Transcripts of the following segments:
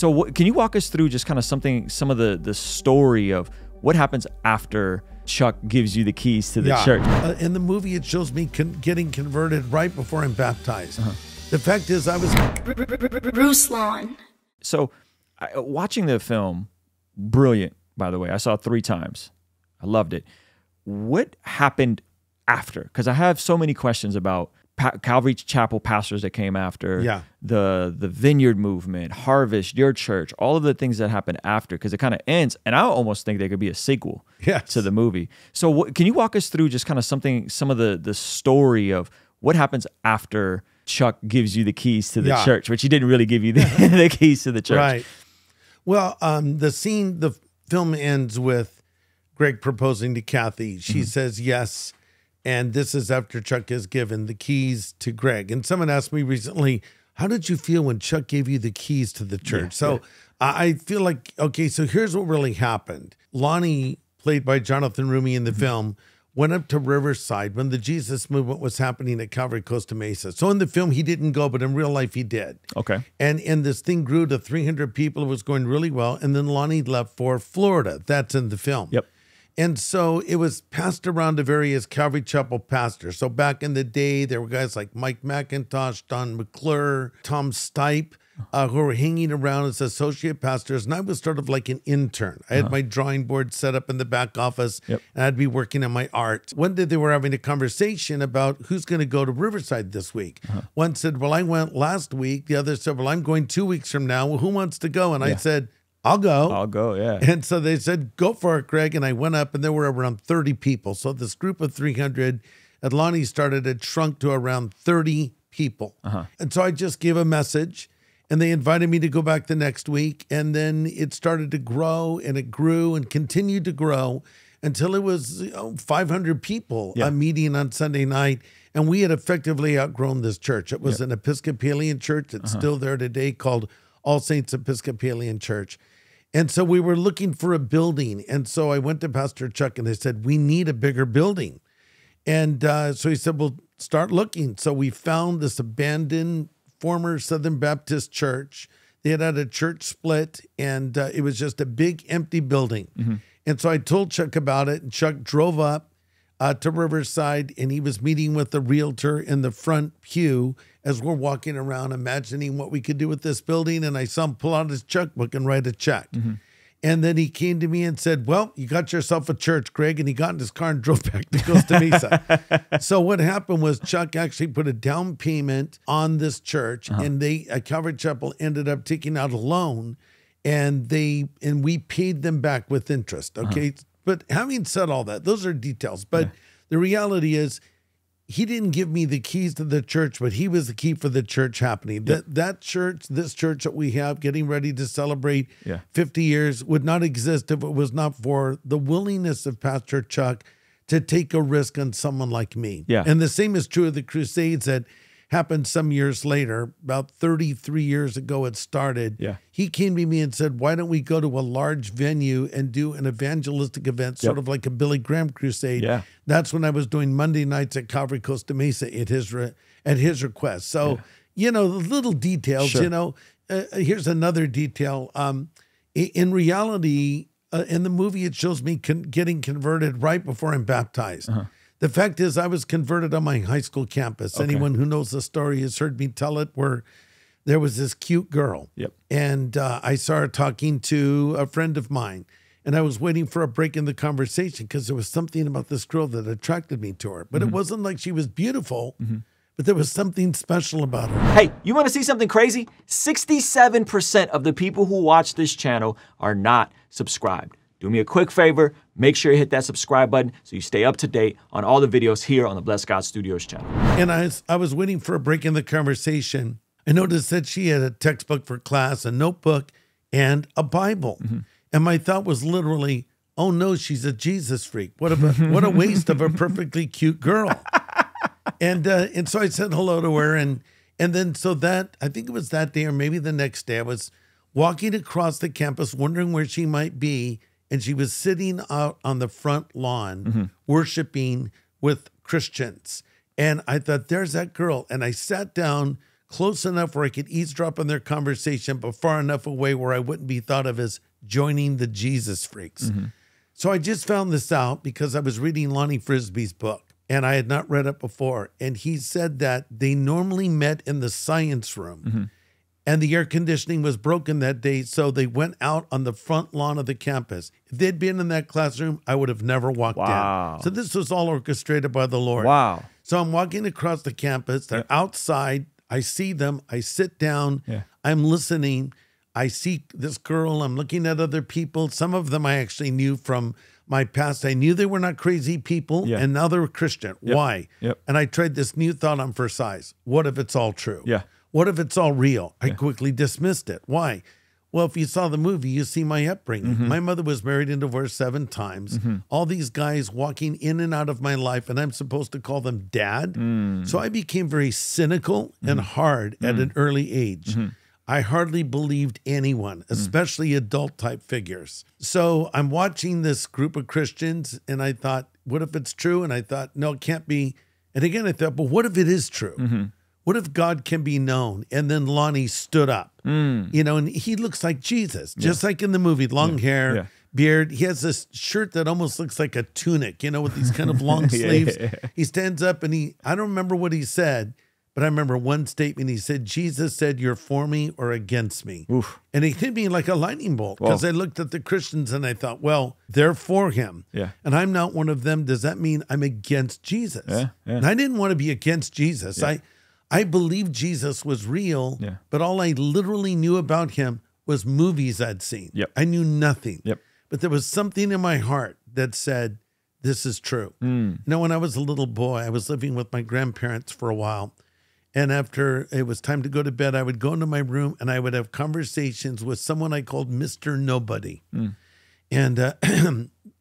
So can you walk us through just kind of some of the story of what happens after Chuck gives you the keys to the church? In the movie, it shows me getting converted right before I'm baptized. The fact is, I was Ruslan. So watching the film, brilliant, by the way. I saw it 3 times. I loved it. What happened after? Because I have so many questions about Calvary Chapel pastors that came after, the Vineyard movement, Harvest, your church, all of the things that happened after, because it kind of ends, and I almost think there could be a sequel to the movie. So can you walk us through just kind of some of the story of what happens after Chuck gives you the keys to the church, which he didn't really give you the keys to the church? Right. Well, the film ends with Greg proposing to Kathy. She says yes. And this is after Chuck has given the keys to Greg. And someone asked me recently, how did you feel when Chuck gave you the keys to the church? I feel like, okay, so here's what really happened. Lonnie, played by Jonathan Rumi in the film, went up to Riverside when the Jesus movement was happening at Calvary Costa Mesa. So in the film, he didn't go, but in real life, he did. Okay. And this thing grew to 300 people. It was going really well. And then Lonnie left for Florida. That's in the film. Yep. And so it was passed around to various Calvary Chapel pastors. So back in the day, there were guys like Mike McIntosh, Don McClure, Tom Stipe, who were hanging around as associate pastors. And I was sort of like an intern. I had my drawing board set up in the back office, and I'd be working on my art. One day they were having a conversation about who's going to go to Riverside this week. One said, well, I went last week. The other said, well, I'm going 2 weeks from now. Well, who wants to go? And I said, I'll go, yeah. And so they said, go for it, Greg. And I went up, and there were around 30 people. So this group of 300 at Lonnie started, it shrunk to around 30 people. And so I just gave a message, and they invited me to go back the next week. And then it started to grow, and it grew and continued to grow until it was 500 people a meeting on Sunday night. And we had effectively outgrown this church. It was an Episcopalian church. It's still there today, called All Saints Episcopalian Church. And so we were looking for a building. And so I went to Pastor Chuck and I said, we need a bigger building. And so he said, well, start looking. So we found this abandoned former Southern Baptist church. They had a church split, and it was just a big empty building. And so I told Chuck about it, and Chuck drove up to Riverside, and he was meeting with the realtor in the front pew as we're walking around imagining what we could do with this building. And I saw him pull out his checkbook and write a check. And then he came to me and said, well, you got yourself a church, Greg. And he got in his car and drove back to Costa Mesa. So what happened was Chuck actually put a down payment on this church, and Calvary Chapel ended up taking out a loan, and we paid them back with interest. Okay. But having said all that, those are details. But the reality is, he didn't give me the keys to the church, but he was the key for the church happening. That church, this church that we have getting ready to celebrate 50 years would not exist if it was not for the willingness of Pastor Chuck to take a risk on someone like me. And the same is true of the Crusades that happened some years later. About 33 years ago it started. He came to me and said, why don't we go to a large venue and do an evangelistic event, sort of like a Billy Graham crusade. That's when I was doing Monday nights at Calvary Costa Mesa at his request. So, you know, the little details, you know, here's another detail. In reality, in the movie, it shows me getting converted right before I'm baptized. The fact is, I was converted on my high school campus. Anyone who knows the story has heard me tell it, where there was this cute girl. And I saw her talking to a friend of mine. And I was waiting for a break in the conversation because there was something about this girl that attracted me to her. But it wasn't like she was beautiful, but there was something special about her. Hey, you want to see something crazy? 67% of the people who watch this channel are not subscribed. Do me a quick favor, make sure you hit that subscribe button so you stay up to date on all the videos here on the Blessed God Studios channel. And I was waiting for a break in the conversation. I noticed that she had a textbook for class, a notebook, and a Bible. And my thought was literally, oh no, she's a Jesus freak. What a waste of a perfectly cute girl. And so I said hello to her. And then so that, I think it was that day or maybe the next day, I was walking across the campus wondering where she might be. And she was sitting out on the front lawn worshiping with Christians. And I thought, there's that girl. And I sat down, close enough where I could eavesdrop on their conversation, but far enough away where I wouldn't be thought of as joining the Jesus freaks. So I just found this out because I was reading Lonnie Frisbee's book, and I had not read it before. And he said that they normally met in the science room, and the air conditioning was broken that day, so they went out on the front lawn of the campus. If they'd been in that classroom, I would have never walked in. So this was all orchestrated by the Lord. Wow. So I'm walking across the campus. They're outside. I see them. I sit down. I'm listening. I see this girl. I'm looking at other people. Some of them I actually knew from my past. I knew they were not crazy people, and now they're Christian. Why? And I tried this new thought on for size. What if it's all true? What if it's all real? I quickly dismissed it. Why? Well, if you saw the movie, you see my upbringing. My mother was married and divorced 7 times. All these guys walking in and out of my life, and I'm supposed to call them dad. So I became very cynical and hard at an early age. I hardly believed anyone, especially adult type figures. So I'm watching this group of Christians, and I thought, what if it's true? And I thought, no, it can't be. And again, I thought, but what if it is true? What if God can be known? And then Lonnie stood up, you know, and he looks like Jesus, just like in the movie, long hair, beard. He has this shirt that almost looks like a tunic, you know, with these kind of long sleeves. He stands up and I don't remember what he said, but I remember one statement. He said, Jesus said, you're for me or against me. And it hit me like a lightning bolt because I looked at the Christians and I thought, well, they're for him. And I'm not one of them. Does that mean I'm against Jesus? And I didn't want to be against Jesus. I believed Jesus was real, but all I literally knew about him was movies I'd seen. I knew nothing. But there was something in my heart that said, this is true. You know, when I was a little boy, I was living with my grandparents for a while. And after it was time to go to bed, I would go into my room and I would have conversations with someone I called Mr. Nobody. And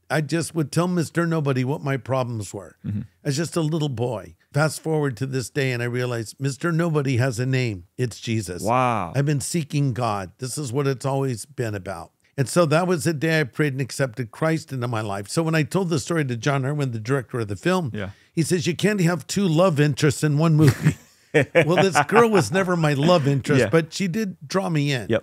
I just would tell Mr. Nobody what my problems were. As just a little boy. Fast forward to this day and I realized Mr. Nobody has a name. It's Jesus. Wow. I've been seeking God. This is what it's always been about. And so that was the day I prayed and accepted Christ into my life. So when I told the story to John Irwin, the director of the film, he says, you can't have 2 love interests in one movie. Well, this girl was never my love interest, but she did draw me in.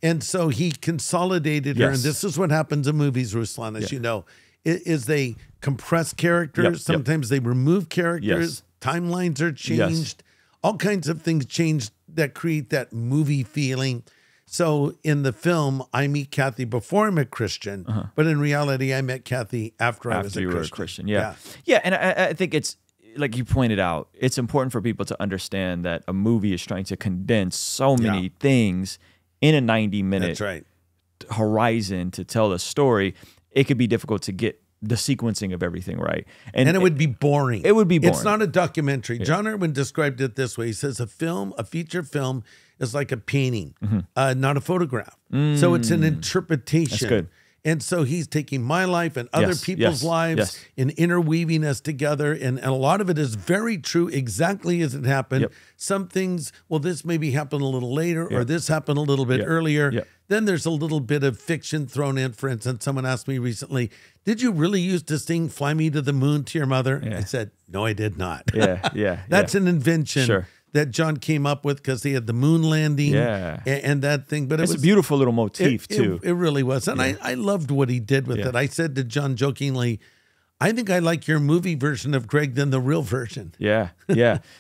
And so he consolidated her. And this is what happens in movies, Ruslan, as you know, is they compress characters. Sometimes they remove characters. Timelines are changed. All kinds of things change that create that movie feeling. So in the film, I meet Kathy before I met Christian, but in reality, I met Kathy after I was a Christian. Yeah, and I think it's, like you pointed out, it's important for people to understand that a movie is trying to condense so many things in a 90-minute horizon to tell a story. It could be difficult to get the sequencing of everything right. And it would be boring. It would be boring. It's not a documentary. John Irwin described it this way. He says a feature film is like a painting, not a photograph. So it's an interpretation. That's good. And so he's taking my life and other people's lives and interweaving us together. And a lot of it is very true, exactly as it happened. Some things, well, this maybe happened a little later or this happened a little bit earlier. Then there's a little bit of fiction thrown in. For instance, someone asked me recently, did you really used to sing Fly Me to the Moon to your mother? I said, no, I did not. That's an invention. That John came up with because he had the moon landing and that thing. But it was a beautiful little motif too. It really was. And I loved what he did with it. I said to John jokingly, I think I like your movie version of Greg than the real version. Yeah,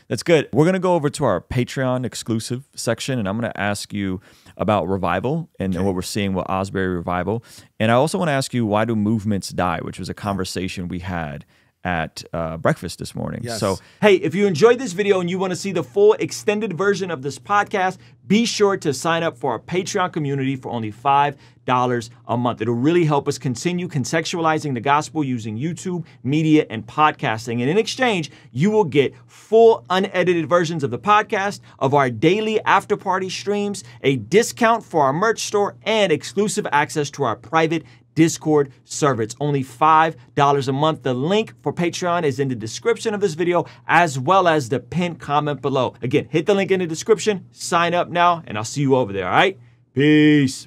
that's good. We're going to go over to our Patreon exclusive section, and I'm going to ask you about revival and what we're seeing with Asbury Revival. And I also want to ask you, why do movements die, which was a conversation we had at breakfast this morning. So, hey, if you enjoyed this video and you want to see the full extended version of this podcast, be sure to sign up for our Patreon community for only $5 a month. It'll really help us continue contextualizing the gospel using YouTube, media, and podcasting. And in exchange, you will get full unedited versions of the podcast, of our daily after party streams, a discount for our merch store, and exclusive access to our private Discord server. It's only $5 a month. The link for Patreon is in the description of this video, as well as the pinned comment below. Again, hit the link in the description, sign up now, and I'll see you over there, all right? Peace.